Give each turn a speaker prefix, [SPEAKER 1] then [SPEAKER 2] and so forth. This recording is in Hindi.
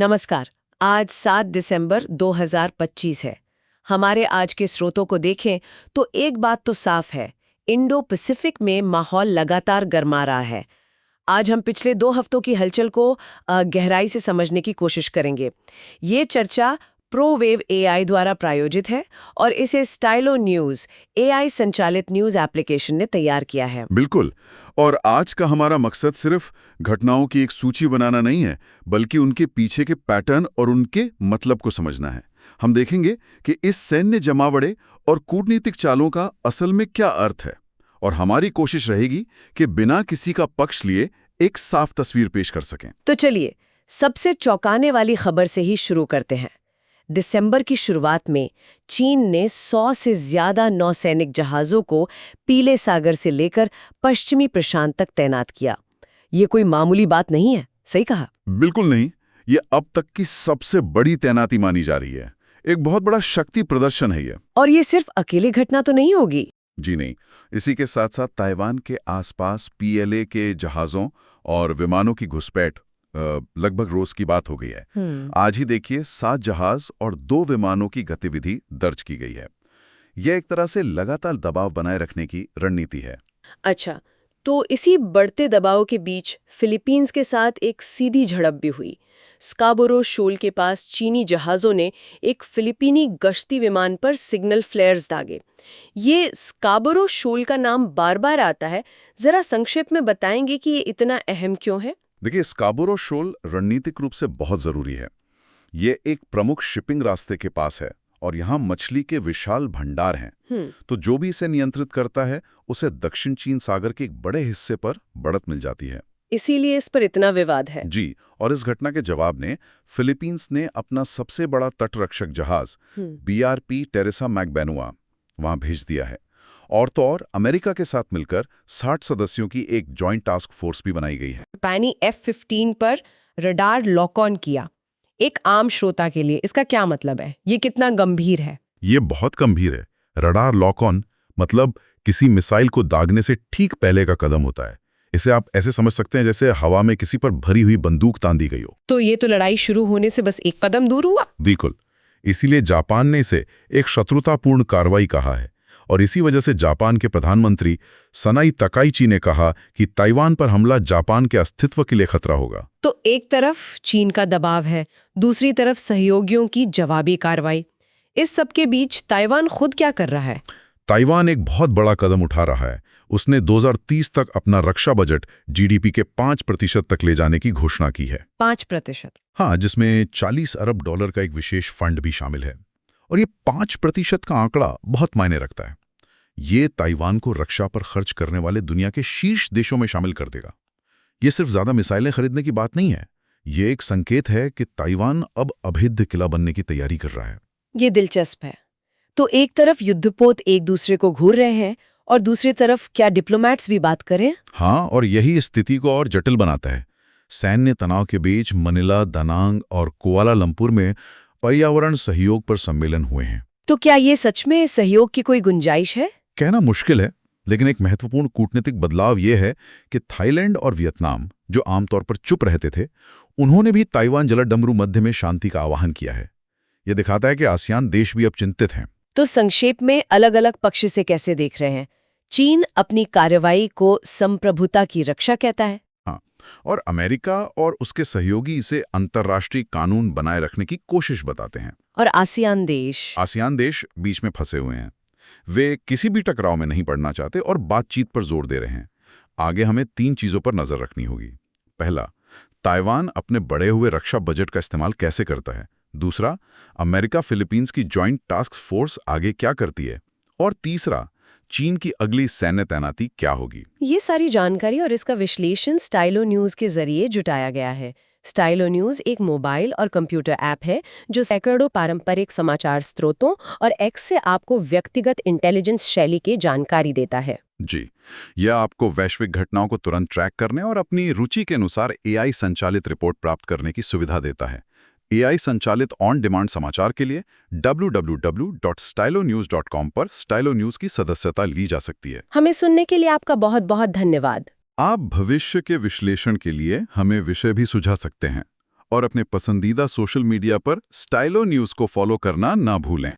[SPEAKER 1] नमस्कार। आज 7 दिसंबर 2025 है। हमारे आज के स्रोतों को देखें तो एक बात तो साफ है, इंडो पैसिफिक में माहौल लगातार गर्मा रहा है। आज हम पिछले 2 हफ्तों की हलचल को गहराई से समझने की कोशिश करेंगे। ये चर्चा प्रोवेव एआई द्वारा प्रायोजित है और इसे स्टाइलो न्यूज़ एआई संचालित न्यूज़ एप्लीकेशन ने तैयार किया है।
[SPEAKER 2] बिल्कुल। और आज का हमारा मकसद सिर्फ घटनाओं की एक सूची बनाना नहीं है, बल्कि उनके पीछे के पैटर्न और उनके मतलब को समझना है। हम देखेंगे कि इस सैन्य जमावड़े और कूटनीतिक चालों का असल में क्या अर्थ है, और हमारी कोशिश रहेगी कि बिना किसी का पक्ष लिए एक साफ तस्वीर पेश कर सकें।
[SPEAKER 1] तो चलिए, सबसे चौंकाने वाली खबर से ही शुरू करते हैं। दिसंबर की शुरुआत में चीन ने 100 से ज्यादा नौसैनिक जहाजों को पीले सागर से लेकर पश्चिमी प्रशांत तक तैनात किया। ये कोई मामूली बात नहीं है, सही कहा?
[SPEAKER 2] बिल्कुल नहीं। ये अब तक की सबसे बड़ी तैनाती मानी जा रही है। एक बहुत बड़ा शक्ति प्रदर्शन है ये।
[SPEAKER 1] और ये सिर्फ अकेली घटना तो नहीं होगी।
[SPEAKER 2] जी नहीं। इसी के साथ साथ ताइवान के आसपास पीएलए के जहाज़ों और विमानों की घुसपैठ लगभग रोज की बात हो गई है। आज ही देखिए 7 जहाज और 2 विमानों की गतिविधि दर्ज की गई है। यह एक तरह से लगातार दबाव बनाए रखने की रणनीति है।
[SPEAKER 1] अच्छा, तो इसी बढ़ते दबाव के बीच फिलीपींस के साथ एक सीधी झड़प भी हुई। स्काबोरो शोल के पास चीनी जहाज़ों ने एक फिलिपीनी गश्ती विमान पर सिग्नल फ्लेयर्स दागे। ये स्काबोरो शोल का नाम बार बार आता है, जरा संक्षेप में बताएंगे कि ये इतना अहम क्यों है?
[SPEAKER 2] देखिए, स्काबोरो शोल रणनीतिक रूप से बहुत जरूरी है। ये एक प्रमुख शिपिंग रास्ते के पास है और यहाँ मछली के विशाल भंडार हैं। तो जो भी इसे नियंत्रित करता है, उसे दक्षिण चीन सागर के एक बड़े हिस्से पर बढ़त मिल जाती है।
[SPEAKER 1] इसीलिए इस पर इतना विवाद है।
[SPEAKER 2] जी, और इस घटना के जवाब में फिलीपींस ने अपना सबसे बड़ा तटरक्षक जहाज बीआरपी टेरेसा मैकबेनुआ वहां भेज दिया है। और तो और अमेरिका के साथ मिलकर 60 सदस्यों की एक जॉइंट टास्क फोर्स भी बनाई गई है।
[SPEAKER 1] पैनी F-15 पर रडार लॉक ऑन किया। एक आम श्रोता के लिए इसका क्या मतलब है? ये कितना गंभीर है?
[SPEAKER 2] ये बहुत गंभीर है। रडार लॉक ऑन मतलब किसी मिसाइल को दागने से ठीक पहले का कदम होता है। इसे आप ऐसे समझ सकते हैं जैसे हवा में किसी पर भरी हुई बंदूक तान दी गई हो।
[SPEAKER 1] तो ये तो लड़ाई शुरू होने से बस एक कदम दूर हुआ।
[SPEAKER 2] बिल्कुल। इसीलिए जापान ने इसे एक शत्रुतापूर्ण कार्रवाई कहा है। और इसी वजह से जापान के प्रधानमंत्री सनाई तकाइची ने कहा कि ताइवान पर हमला जापान के अस्तित्व के लिए खतरा होगा।
[SPEAKER 1] तो एक तरफ चीन का दबाव है, दूसरी तरफ सहयोगियों की जवाबी कार्रवाई। इस सब के बीच ताइवान खुद क्या कर रहा है?
[SPEAKER 2] ताइवान एक बहुत बड़ा कदम उठा रहा है। उसने 2030 तक अपना रक्षा बजट जीडीपी के 5% तक ले जाने की घोषणा की है।
[SPEAKER 1] 5%?
[SPEAKER 2] हाँ, जिसमें $40 अरब का एक विशेष फंड भी शामिल है। और ये 5% का आंकड़ा बहुत मायने रखता है। ये ताइवान को रक्षा पर खर्च करने वाले दुनिया के शीर्ष देशों में शामिल कर देगा। ये सिर्फ ज्यादा मिसाइलें खरीदने की बात नहीं है। ये एक संकेत है कि ताइवान अब अभेद्य किला बनने की तैयारी कर रहा है।
[SPEAKER 1] ये दिलचस्प है। तो एक तरफ युद्धपोत एक दूसरे को घूर रहे हैं और दूसरी तरफ क्या डिप्लोमैट्स भी बात करें?
[SPEAKER 2] हाँ, और यही स्थिति को और जटिल बनाता है। सैन्य तनाव के बीच मनीला, दानांग और कुआलालंपुर में पर्यावरण सहयोग पर सम्मेलन हुए हैं।
[SPEAKER 1] तो क्या ये सच में सहयोग की कोई गुंजाइश है?
[SPEAKER 2] कहना मुश्किल है, लेकिन एक महत्वपूर्ण कूटनीतिक बदलाव यह है कि थाईलैंड और वियतनाम, जो आमतौर पर चुप रहते थे, उन्होंने भी ताइवान जलडमरू मध्य में शांति का आह्वान किया है। यह दिखाता है कि आसियान देश भी अब चिंतित हैं।
[SPEAKER 1] तो संक्षेप में अलग अलग पक्ष से कैसे देख रहे हैं? चीन अपनी कार्रवाई को संप्रभुता की रक्षा कहता है।
[SPEAKER 2] हाँ, और अमेरिका और उसके सहयोगी इसे अंतर्राष्ट्रीय कानून बनाए रखने की कोशिश बताते हैं।
[SPEAKER 1] और आसियान देश
[SPEAKER 2] बीच में फंसे हुए हैं। वे किसी भी टकराव में नहीं पड़ना चाहते और बातचीत पर जोर दे रहे हैं। आगे हमें 3 चीजों पर नजर रखनी होगी। पहला, ताइवान अपने बढ़े हुए रक्षा बजट का इस्तेमाल कैसे करता है। दूसरा, अमेरिका फिलीपींस की जॉइंट टास्क फोर्स आगे क्या करती है। और तीसरा, चीन की अगली सैन्य तैनाती क्या होगी।
[SPEAKER 1] ये सारी जानकारी और इसका विश्लेषण स्टाइलो न्यूज़ के जरिए जुटाया गया है। स्टाइलो न्यूज़ एक मोबाइल और कंप्यूटर ऐप है जो सैकड़ों पारंपरिक समाचार स्रोतों और एक्स से आपको व्यक्तिगत इंटेलिजेंस शैली की जानकारी देता है।
[SPEAKER 2] जी, यह आपको वैश्विक घटनाओं को तुरंत ट्रैक करने और अपनी रुचि के अनुसार एआई संचालित रिपोर्ट प्राप्त करने की सुविधा देता है। एआई संचालित ऑन डिमांड समाचार के लिए www.stylonews.com पर स्टाइलो न्यूज़ की सदस्यता ली जा सकती है।
[SPEAKER 1] हमें सुनने के लिए आपका बहुत बहुत धन्यवाद।
[SPEAKER 2] आप भविष्य के विश्लेषण के लिए हमें विषय भी सुझा सकते हैं। और अपने पसंदीदा सोशल मीडिया पर स्टाइलो न्यूज़ को फॉलो करना ना भूलें।